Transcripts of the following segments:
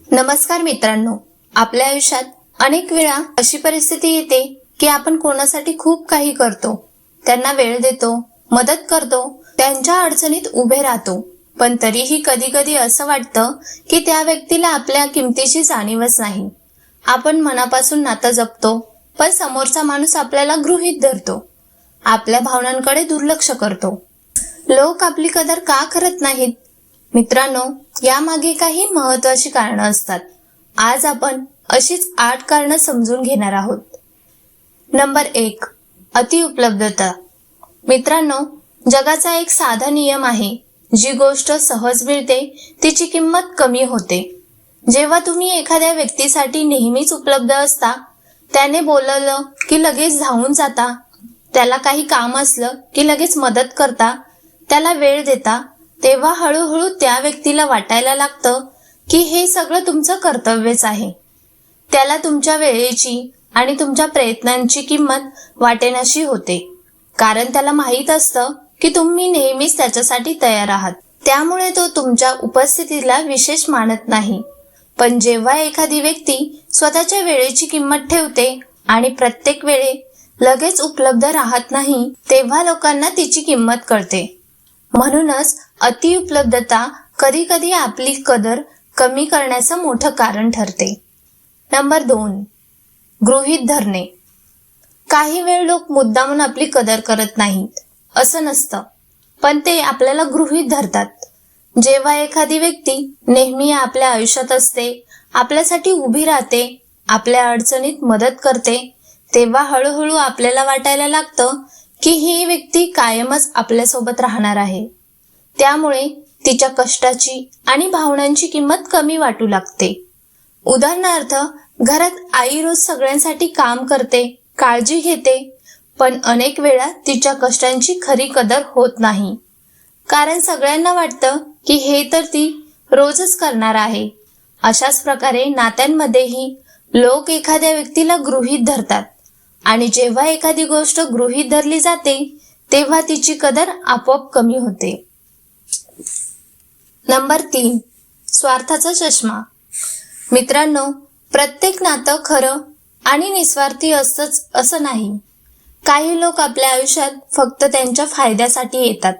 नमस्कार मित्रांनो, आपल्या आयुष्यात अनेक वेळा अशी परिस्थिती येते की आपण कोणासाठी खूप काही करतो, त्यांना वेळ देतो, मदत करतो, त्यांच्या अडचणीत उभे राहतो, पण तरीही कधी कधी असं वाटतं की त्या व्यक्तीला आपल्या किमतीची जाणीवच नाही. आपण मनापासून नातं जपतो, पण समोरचा माणूस आपल्याला गृहीत धरतो, आपल्या भावनांकडे दुर्लक्ष करतो. लोक आपली कदर का करत नाहीत? मित्रांनो, यामागे काही महत्वाची कारणं असतात. आज आपण अशीच 8 कारणं समजून घेणार आहोत. नंबर 1, अतिउपलब्धता. मित्रांनो, जगाचा एक साधा नियम आहे, जी गोष्ट सहज मिळते तिची किंमत कमी होते. जेव्हा तुम्ही एखाद्या व्यक्तीसाठी नेहमीच उपलब्ध असता, त्याने बोलवलं की लगेच धावून जाता, त्याला काही काम असलं की लगेच मदत करता, त्याला वेळ देता, तेव्हा हळूहळू त्या व्यक्तीला वाटायला लागतं की हे सगळं तुमचं कर्तव्यच आहे. त्याला तुमच्या वेळेची आणि तुमच्या प्रयत्नांची किंमत वाटेनाशी होते, कारण त्याला माहीत असतं की तुम्ही नेहमीच त्याच्यासाठी तयार आहात. त्यामुळे तो तुमच्या उपस्थितीला विशेष मानत नाही. पण जेव्हा एखादी व्यक्ती स्वतःच्या वेळेची किंमत ठेवते आणि प्रत्येक वेळे लगेच उपलब्ध राहत नाही, तेव्हा लोकांना तिची किंमत कळते. म्हणूनच अतिउपलब्धता कधी कधी आपली कदर कमी करण्याचं मोठं कारण ठरते. नंबर 2, गृहीत धरणे. काही वेळ लोक मुद्दामून आपली कदर करत नाहीत असं नसतं, पण ते आपल्याला गृहीत धरतात. जेव्हा एखादी व्यक्ती नेहमी आपल्या आयुष्यात असते, आपल्यासाठी उभी राहते, आपल्या अडचणीत मदत करते, तेव्हा हळूहळू आपल्याला वाटायला लागतं की ही व्यक्ती कायमच आपल्यासोबत राहणार आहे. त्यामुळे तिच्या कष्टाची आणि भावनांची किंमत कमी वाटू लागते. उदाहरणार्थ, घरात आई रोज सगळ्यांसाठी काम करते, काळजी घेते, पण अनेक वेळा तिच्या कष्टांची खरी कदर होत नाही, कारण सगळ्यांना वाटतं की हे तर ती रोजच करणार आहे. अशाच प्रकारे नात्यांमध्येही लोक एखाद्या व्यक्तीला गृहीत धरतात, आणि जेव्हा एखादी गोष्ट गृहीत धरली जाते तेव्हा तिची कदर आपोआप कमी होते. नंबर 3, स्वार्थाचा चष्मा. मित्रांनो, प्रत्येक नातं खरं आणि निस्वार्थी असतंच असं नाही. काही लोक आपल्या आयुष्यात फक्त त्यांच्या फायद्यासाठी येतात.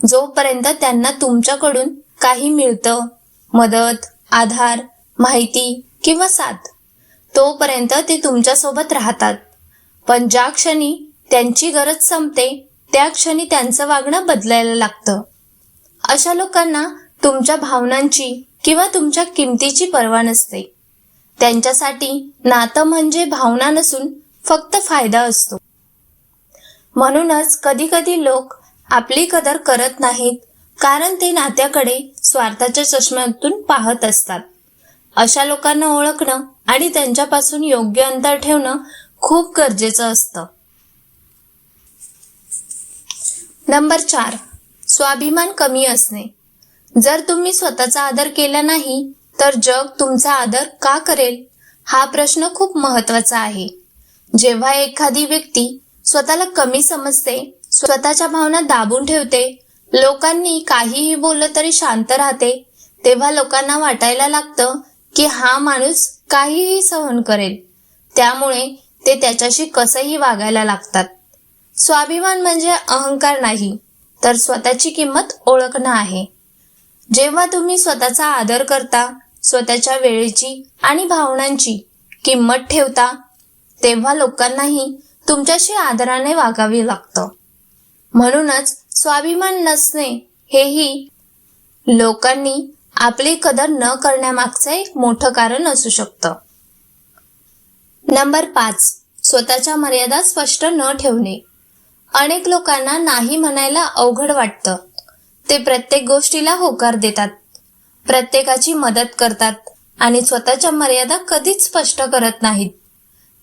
जोपर्यंत त्यांना तुमच्याकडून काही मिळतं, मदत, आधार, माहिती किंवा साथ, तोपर्यंत ते तुमच्यासोबत राहतात. पण ज्या क्षणी त्यांची गरज संपते, त्या क्षणी त्यांचं वागणं बदलायला लागतं. अशा लोकांना तुमच्या भावनांची किंवा तुमच्या किमतीची पर्वा नसते. त्यांच्यासाठी नातं म्हणजे भावना नसून फक्त फायदा असतो. म्हणूनच कधी कधी लोक आपली कदर करत नाहीत, कारण ते नात्याकडे स्वार्थाच्या चष्म्यातून पाहत असतात. अशा लोकांना ओळखणं आणि त्यांच्यापासून योग्य अंतर ठेवणं खूप गरजेचं असतं. नंबर 4, स्वाभिमान कमी असणे. जर तुम्ही स्वतःचा आदर केला नाही तर जग तुमचा आदर का करेल? हा प्रश्न खूप महत्वाचा आहे. जेव्हा एखादी व्यक्ती स्वतःला कमी समजते, स्वतःच्या भावना दाबून ठेवते, लोकांनी काहीही बोललं तरी शांत राहते, तेव्हा लोकांना वाटायला लागतं की हा माणूस काहीही सहन करेल. त्यामुळे ते त्याच्याशी कसंही वागायला लागतात. स्वाभिमान म्हणजे अहंकार नाही, तर स्वतःची किंमत ओळखणं आहे. जेव्हा तुम्ही स्वतःचा आदर करता, स्वतःच्या वेळेची आणि भावनांची किंमत ठेवता, तेव्हा लोकांनाही तुमच्याशी आदराने वागावे लागतं. म्हणूनच स्वाभिमान नसणे हेही लोकांनी आपली कदर न करण्यामागचं एक मोठं कारण असू शकतं. नंबर 5, स्वतःच्या मर्यादा स्पष्ट न ठेवणे. अनेक लोकांना नाही म्हणायला अवघड वाटतं. ते प्रत्येक गोष्टीला होकार देतात, प्रत्येकाची मदत करतात आणि स्वतःच्या मर्यादा कधीच स्पष्ट करत नाहीत.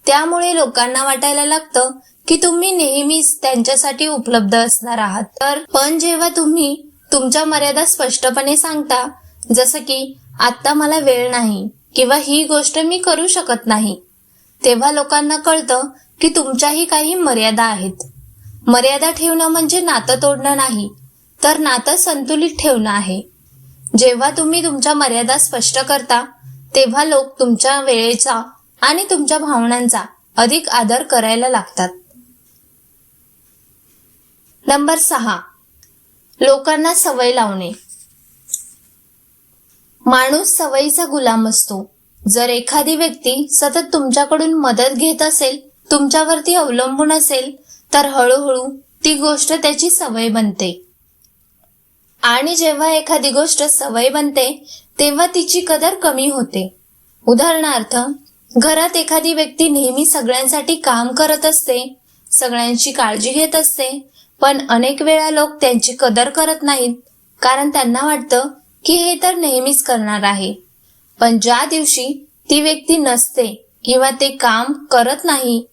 त्यामुळे लोकांना वाटायला लागतं की तुम्ही नेहमीच त्यांच्यासाठी उपलब्ध असणार आहात. पण जेव्हा तुम्ही तुमच्या मर्यादा स्पष्टपणे सांगता, जसं की आत्ता मला वेळ नाही किंवा ही गोष्ट मी करू शकत नाही, तेव्हा लोकांना कळतं की तुमच्याही काही मर्यादा आहेत. मर्यादा ठेवणं म्हणजे नातं तोडणं नाही, तर नातं संतुलित ठेवणं आहे. जेव्हा तुम्ही तुमच्या मर्यादा स्पष्ट करता, तेव्हा लोक तुमच्या वेळेचा आणि तुमच्या भावनांचा अधिक आदर करायला लागतात. नंबर 6, लोकांना सवय लावणे. माणूस सवयीचा गुलाम असतो. जर एखादी व्यक्ती सतत तुमच्याकडून मदत घेत असेल, तुमच्यावरती अवलंबून असेल, तर हळूहळू ती गोष्ट त्याची सवय बनते. आणि जेव्हा एखादी गोष्ट सवय बनते तेव्हा तिची कदर कमी होते. उदाहरणार्थ, घरात एखादी व्यक्ती नेहमी सगळ्यांसाठी काम करत असते, सगळ्यांची काळजी घेत असते, पण अनेक वेळा लोक त्यांची कदर करत नाहीत, कारण त्यांना वाटतं की हे तर नेहमीच करणार आहे. पण ज्या दिवशी ती व्यक्ती नसते किंवा ते काम करत नाही,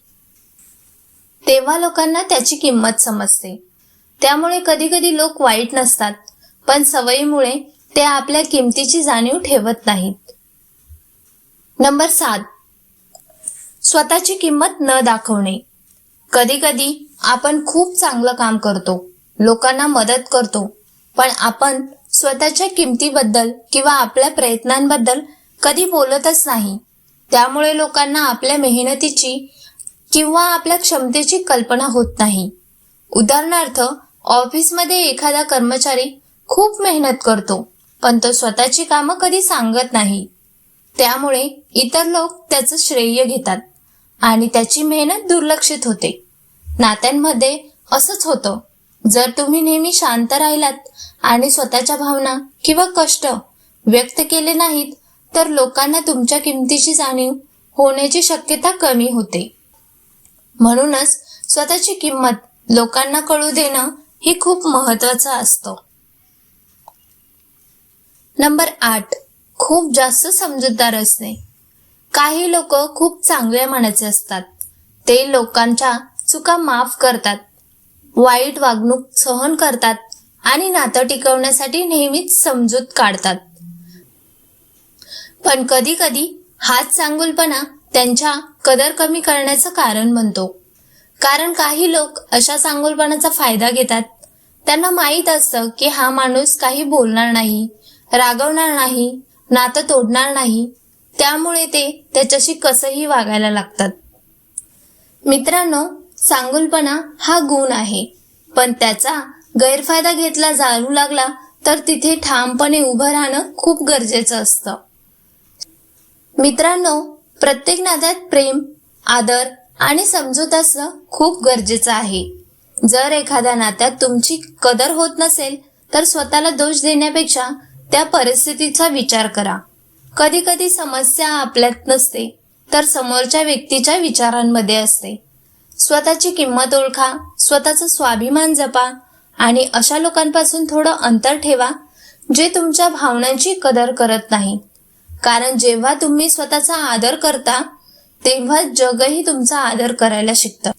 तेव्हा लोकांना त्याची किंमत समजते. त्यामुळे कधी कधी लोक वाईट नसतात, पण सवयीमुळे ते आपल्या किमतीची जाणीव ठेवत नाहीत. नंबर 7, स्वतःची किंमत न दाखवणे. कधी कधी आपण खूप चांगलं काम करतो, लोकांना मदत करतो, पण आपण स्वतःच्या किमतीबद्दल किंवा आपल्या प्रयत्नांबद्दल कधी बोलतच नाही. त्यामुळे लोकांना आपल्या मेहनतीची किंवा आपल्या क्षमतेची कल्पना होत नाही. उदाहरणार्थ, ऑफिसमध्ये एखादा कर्मचारी खूप मेहनत करतो, पण तो स्वतःची कामं कधी सांगत नाही. त्यामुळे इतर लोक त्याचं श्रेय घेतात आणि त्याची मेहनत दुर्लक्षित होते. नात्यांमध्ये असंच होतं. जर तुम्ही नेहमी शांत राहिलात आणि स्वतःच्या भावना किंवा कष्ट व्यक्त केले नाहीत, तर लोकांना तुमच्या किमतीची जाणीव होण्याची शक्यता कमी होते. म्हणूनच स्वतःची किंमत लोकांना कळू देणं हे खूप महत्त्वाचं असतं. नंबर 8, खूप जास्त समजूतदार असणे. काही लोक खूप चांगल्या मनाचे असतात. ते लोकांच्या चुका माफ करतात, वाईट वागणूक सहन करतात आणि नातं टिकवण्यासाठी नेहमीच समजूत काढतात. पण कधी कधी हाच चांगुलपणा त्यांच्या कदर कमी करण्याचं कारण बनतो. कारण काही लोक अशा चांगुलपणाचा फायदा घेतात. त्यांना माहीत असतं की हा माणूस काही बोलणार नाही, रागवणार नाही, नातं तोडणार नाही, त्यामुळे ते त्याच्याशी कसंही वागायला लागतात. मित्रांनो, चांगुलपणा हा गुण आहे, पण त्याचा गैरफायदा घेतला जाऊ लागला तर तिथे ठामपणे उभं राहणं खूप गरजेचं असतं. मित्रांनो, प्रत्येक नात्यात प्रेम, आदर आणि समजूत असणं खूप गरजेचं आहे. जर एखाद्या नात्यात तुमची कदर होत नसेल, तर स्वतःला दोष देण्यापेक्षा त्या परिस्थितीचा विचार करा. कधी कधी समस्या आपल्यात नसते, तर समोरच्या व्यक्तीच्या विचारांमध्ये असते. स्वतःची किंमत ओळखा, स्वतःचा स्वाभिमान जपा आणि अशा लोकांपासून थोडं अंतर ठेवा जे तुमच्या भावनांची कदर करत नाही. कारण जेव्हा तुम्ही स्वतःचा आदर करता, तेव्हा जगही तुमचा आदर करायला शिकतं.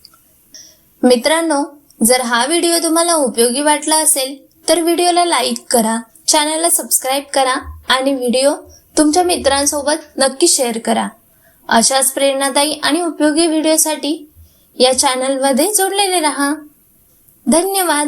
मित्रांनो, जर हा व्हिडिओ तुम्हाला उपयोगी वाटला असेल तर व्हिडिओला लाईक करा, चॅनलला सबस्क्राईब करा आणि व्हिडिओ तुमच्या मित्रांसोबत नक्की शेअर करा. अशाच प्रेरणादायी आणि उपयोगी व्हिडिओसाठी या चॅनलमध्ये जोडलेले रहा. धन्यवाद.